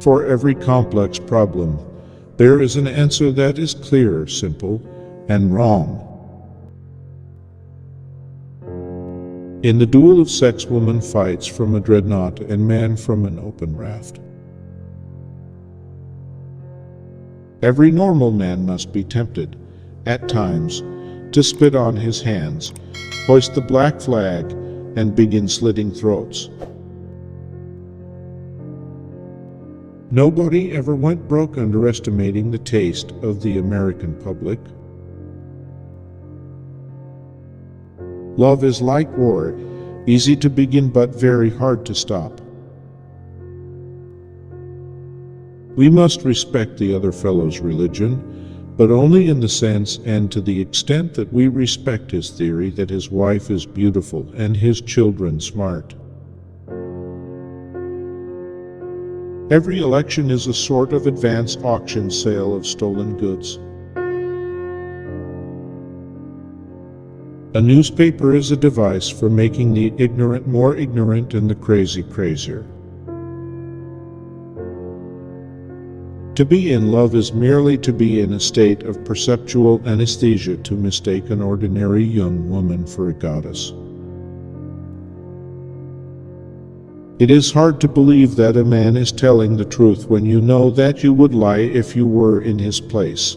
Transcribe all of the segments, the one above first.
For every complex problem, there is an answer that is clear, simple, and wrong. In the duel of sex, woman fights from a dreadnought and man from an open raft. Every normal man must be tempted, at times, to spit on his hands, hoist the black flag, and begin slitting throats. Nobody ever went broke underestimating the taste of the American public. Love is like war, easy to begin but very hard to stop. We must respect the other fellow's religion, but only in the sense and to the extent that we respect his theory that his wife is beautiful and his children smart. Every election is a sort of advance auction sale of stolen goods. A newspaper is a device for making the ignorant more ignorant and the crazy crazier. To be in love is merely to be in a state of perceptual anesthesia, to mistake an ordinary young woman for a goddess. It is hard to believe that a man is telling the truth when you know that you would lie if you were in his place.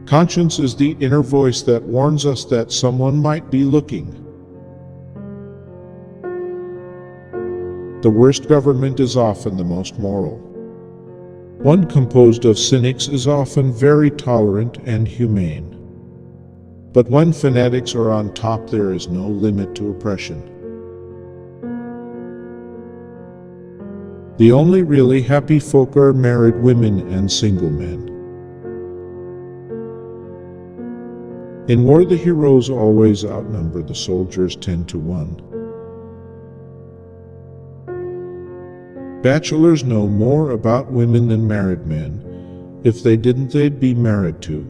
Conscience is the inner voice that warns us that someone might be looking. The worst government is often the most moral. One composed of cynics is often very tolerant and humane. But when fanatics are on top, there is no limit to oppression. The only really happy folk are married women and single men. In war, the heroes always outnumber the soldiers 10-1. Bachelors know more about women than married men. If they didn't, they'd be married too.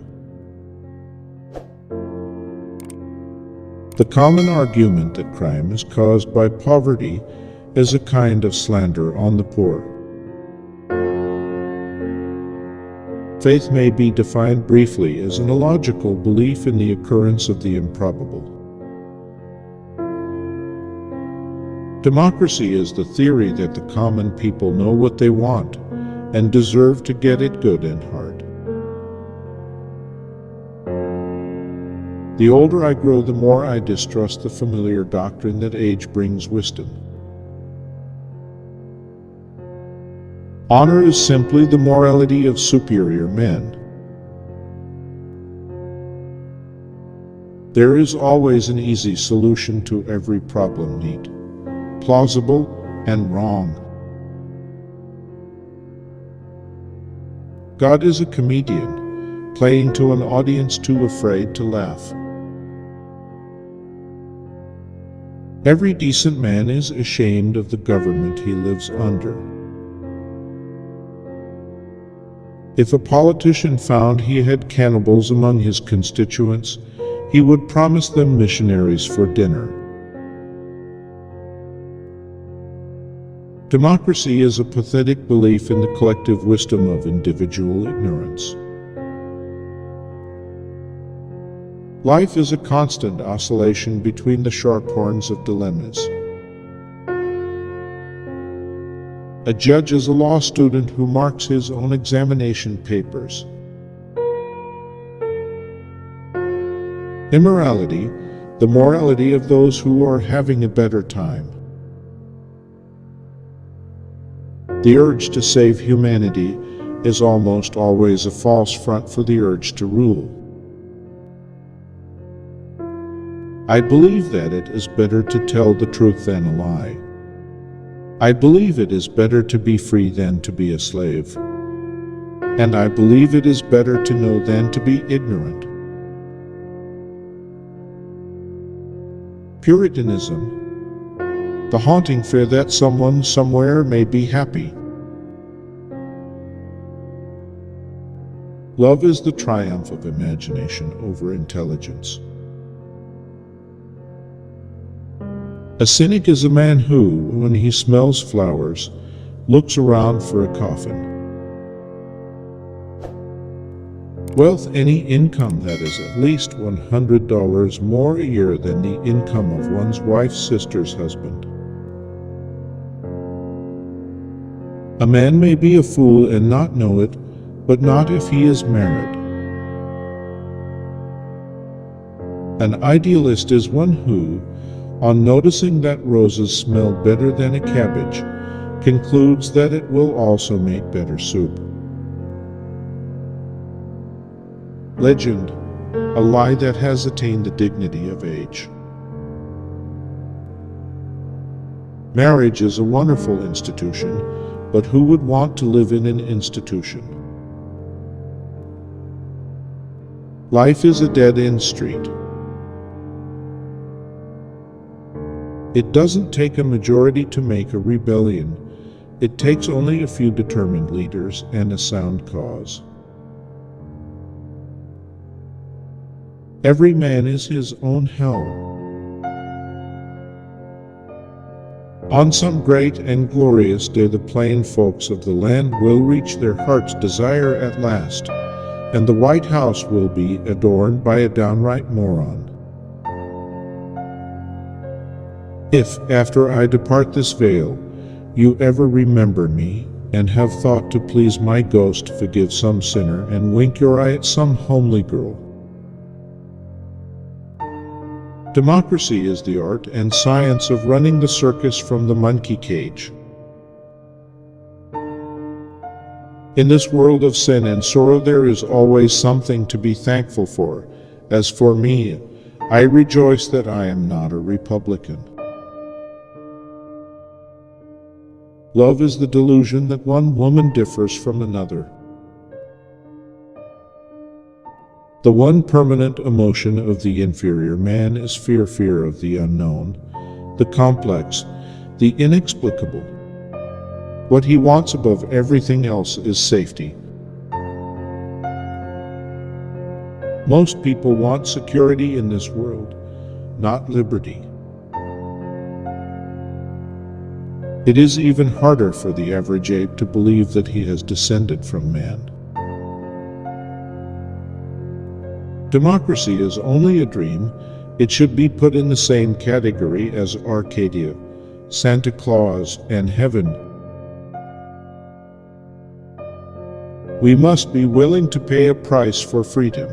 The common argument that crime is caused by poverty is a kind of slander on the poor. Faith may be defined briefly as an illogical belief in the occurrence of the improbable. Democracy is the theory that the common people know what they want and deserve to get it good and hard. The older I grow, the more I distrust the familiar doctrine that age brings wisdom. Honor is simply the morality of superior men. There is always an easy solution to every problem, neat, plausible, and wrong. God is a comedian, playing to an audience too afraid to laugh. Every decent man is ashamed of the government he lives under. If a politician found he had cannibals among his constituents, he would promise them missionaries for dinner. Democracy is a pathetic belief in the collective wisdom of individual ignorance. Life is a constant oscillation between the sharp horns of dilemmas. A judge is a law student who marks his own examination papers. Immorality, the morality of those who are having a better time. The urge to save humanity is almost always a false front for the urge to rule. I believe that it is better to tell the truth than a lie. I believe it is better to be free than to be a slave. And I believe it is better to know than to be ignorant. Puritanism, the haunting fear that someone somewhere may be happy. Love is the triumph of imagination over intelligence. A cynic is a man who, when he smells flowers, looks around for a coffin. Wealth, any income that is at least $100 more a year than the income of one's wife's sister's husband. A man may be a fool and not know it, but not if he is married. An idealist is one who, on noticing that roses smell better than a cabbage, concludes that it will also make better soup. Legend, a lie that has attained the dignity of age. Marriage is a wonderful institution, but who would want to live in an institution? Life is a dead-end street. It doesn't take a majority to make a rebellion. It takes only a few determined leaders and a sound cause. Every man is his own hell. On some great and glorious day the plain folks of the land will reach their heart's desire at last, and the White House will be adorned by a downright moron. If, after I depart this vale, you ever remember me, and have thought to please my ghost forgive some sinner and wink your eye at some homely girl. Democracy is the art and science of running the circus from the monkey cage. In this world of sin and sorrow there is always something to be thankful for. As for me, I rejoice that I am not a Republican. Love is the delusion that one woman differs from another. The one permanent emotion of the inferior man is fear of the unknown, the complex, the inexplicable. What he wants above everything else is safety. Most people want security in this world, not liberty. It is even harder for the average ape to believe that he has descended from man. Democracy is only a dream. It should be put in the same category as Arcadia, Santa Claus, and heaven. We must be willing to pay a price for freedom.